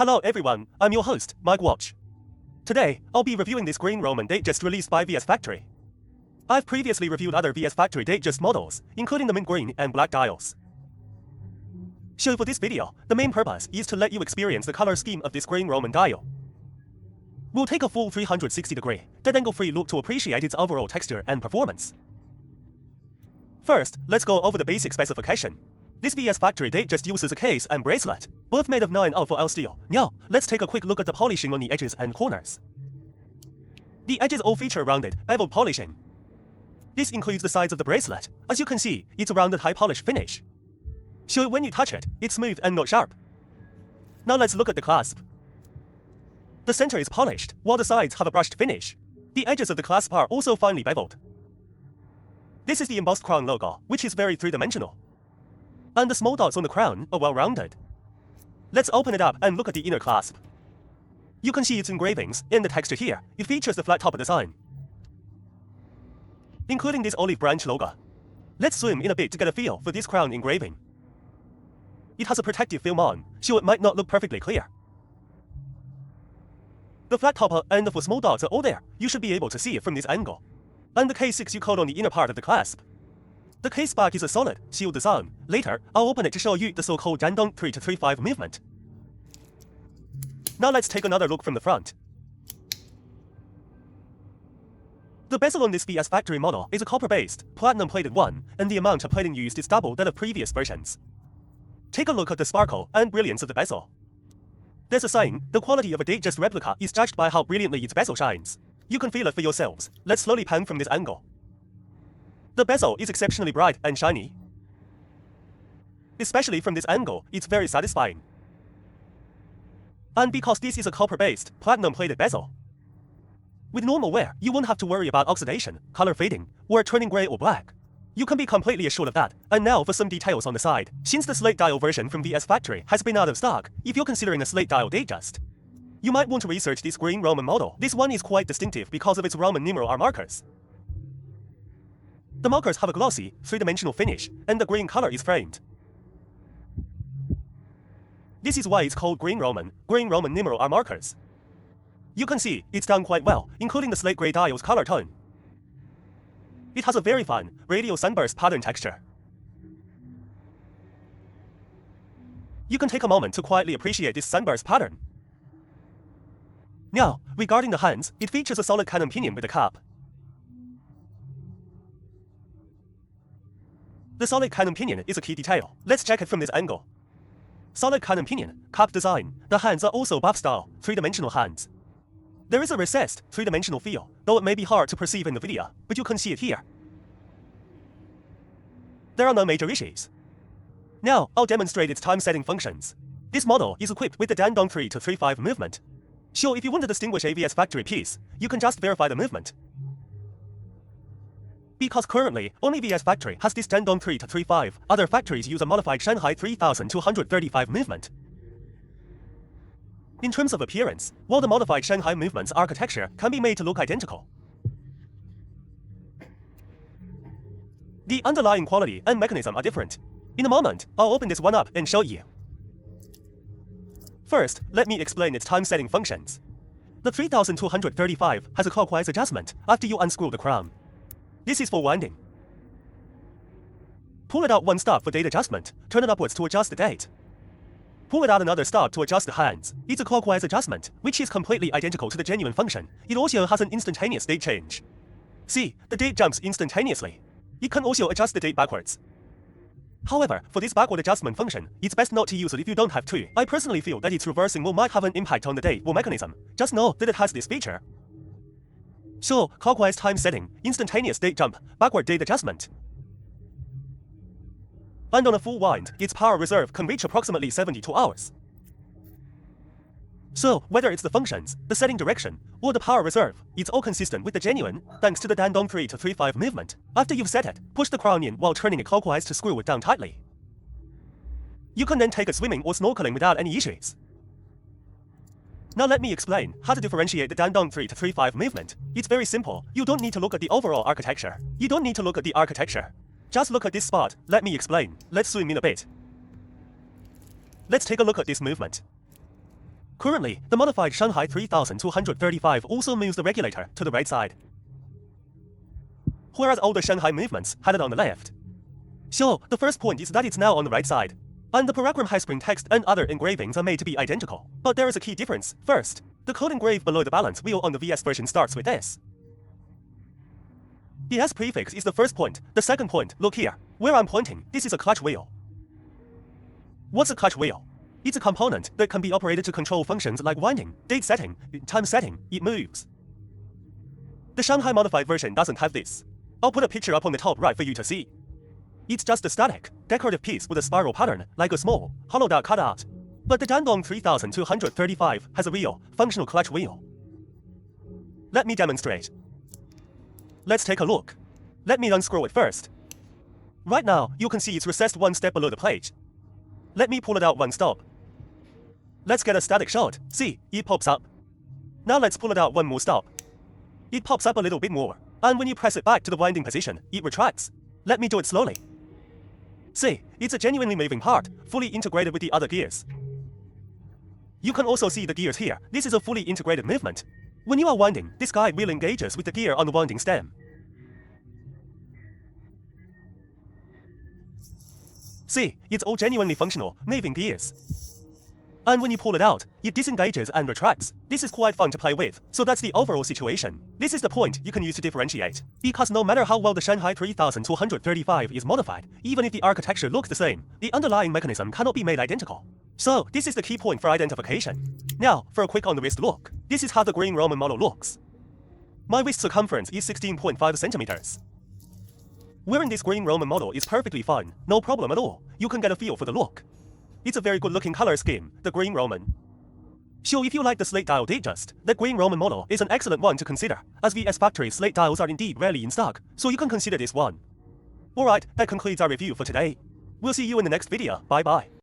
Hello everyone, I'm your host, Mike Watch. Today, I'll be reviewing this green Roman date just released by VS Factory. I've previously reviewed other VS Factory Datejust models, including the mint green and black dials. So for this video, the main purpose is to let you experience the color scheme of this green Roman dial. We'll take a full 360-degree, dead-angle-free look to appreciate its overall texture and performance. First, let's go over the basic specification. This VS Factory Datejust uses a case and bracelet, both made of 904L steel. Now, let's take a quick look at the polishing on the edges and corners. The edges all feature rounded, beveled polishing. This includes the sides of the bracelet. As you can see, it's a rounded high-polish finish. So when you touch it, it's smooth and not sharp. Now let's look at the clasp. The center is polished, while the sides have a brushed finish. The edges of the clasp are also finely beveled. This is the embossed crown logo, which is very three-dimensional. And the small dots on the crown are well-rounded. Let's open it up and look at the inner clasp. You can see its engravings in the texture here. It features the flat top design, including this olive branch logo. Let's zoom in a bit to get a feel for this crown engraving. It has a protective film on, so it might not look perfectly clear. The flat topper and the 4 small dots are all there. You should be able to see it from this angle. And the K6 you code on the inner part of the clasp. The case back is a solid, sealed design. Later, I'll open it to show you the so-called Dandong 3-3-5 movement. Now let's take another look from the front. The bezel on this VS Factory model is a copper-based, platinum-plated one, and the amount of plating used is double that of previous versions. Take a look at the sparkle and brilliance of the bezel. There's a saying, the quality of a Datejust replica is judged by how brilliantly its bezel shines. You can feel it for yourselves. Let's slowly pan from this angle. The bezel is exceptionally bright and shiny. Especially from this angle, it's very satisfying. And because this is a copper-based, platinum-plated bezel, with normal wear, you won't have to worry about oxidation, color fading, or turning gray or black. You can be completely assured of that. And now for some details on the side. Since the Slate dial version from VS Factory has been out of stock, if you're considering a Slate dial Datejust, you might want to research this green Roman model. This one is quite distinctive because of its Roman numeral R markers. The markers have a glossy, three-dimensional finish, and the green color is framed. This is why it's called green Roman numeral R markers. You can see, it's done quite well, including the slate gray dial's color tone. It has a very fun, radial sunburst pattern texture. You can take a moment to quietly appreciate this sunburst pattern. Now, regarding the hands, it features a solid cannon pinion with a cap. The solid cannon pinion is a key detail. Let's check it from this angle. Solid cannon pinion, cap design. The hands are also buff style, three-dimensional hands. There is a recessed, three-dimensional feel, though it may be hard to perceive in the video, but you can see it here. There are no major issues. Now, I'll demonstrate its time-setting functions. This model is equipped with the Dandong 3-3-5 movement. So if you want to distinguish a VS Factory piece, you can just verify the movement. Because currently, only VS Factory has this Dandong 3-3-5. Other factories use a modified Shanghai 3235 movement. In terms of appearance, while the modified Shanghai movement's architecture can be made to look identical, the underlying quality and mechanism are different. In a moment, I'll open this one up and show you. First, let me explain its time-setting functions. The 3235 has a clockwise adjustment after you unscrew the crown. This is for winding. Pull it out one stop for date adjustment, turn it upwards to adjust the date. Pull it out another stop to adjust the hands. It's a clockwise adjustment, which is completely identical to the genuine function. It also has an instantaneous date change. See, the date jumps instantaneously. It can also adjust the date backwards. However, for this backward adjustment function, it's best not to use it if you don't have to. I personally feel that its reversing might have an impact on the date or mechanism. Just know that it has this feature. So, clockwise time setting, instantaneous date jump, backward date adjustment. And on a full wind, its power reserve can reach approximately 72 hours. So, whether it's the functions, the setting direction, or the power reserve, it's all consistent with the genuine, thanks to the Dandong 3-3-5 movement. After you've set it, push the crown in while turning it clockwise to screw it down tightly. You can then take it swimming or snorkeling without any issues. Now let me explain how to differentiate the Dandong 3-3-5 movement. It's very simple. You don't need to look at the overall architecture. You don't need to look at the architecture. Just look at this spot. Let me explain. Let's zoom in a bit. Let's take a look at this movement. Currently, the modified Shanghai 3235 also moves the regulator to the right side, whereas older Shanghai movements had it on the left. So, the first point is that it's now on the right side. And the paragram high-spring text and other engravings are made to be identical. But there is a key difference. First, the code engraved below the balance wheel on the VS version starts with S. The S prefix is the first point. The second point, look here, where I'm pointing, this is a clutch wheel. What's a clutch wheel? It's a component that can be operated to control functions like winding, date setting, time setting. It moves. The Shanghai modified version doesn't have this. I'll put a picture up on the top right for you to see. It's just a static, decorative piece with a spiral pattern, like a small, hollowed out cutout. But the Dandong 3235 has a real, functional clutch wheel. Let me demonstrate. Let's take a look. Let me unscroll it first. Right now, you can see it's recessed one step below the plate. Let me pull it out one stop. Let's get a static shot. See, it pops up. Now let's pull it out one more stop. It pops up a little bit more. And when you press it back to the winding position, it retracts. Let me do it slowly. See, it's a genuinely moving part, fully integrated with the other gears. You can also see the gears here. This is a fully integrated movement. When you are winding, this guide wheel engages with the gear on the winding stem. See, it's all genuinely functional, moving gears. And when you pull it out, it disengages and retracts. This is quite fun to play with, so that's the overall situation. This is the point you can use to differentiate. Because no matter how well the Shanghai 3235 is modified, even if the architecture looks the same, the underlying mechanism cannot be made identical. So, this is the key point for identification. Now, for a quick on-the-wrist look. This is how the green Roman model looks. My wrist circumference is 16.5 centimeters. Wearing this green Roman model is perfectly fine, no problem at all. You can get a feel for the look. It's a very good looking color scheme, the green Roman. So if you like the Slate dial Datejust, the green Roman model is an excellent one to consider, as VS Factory Slate dials are indeed rarely in stock, so you can consider this one. Alright, that concludes our review for today. We'll see you in the next video, bye bye.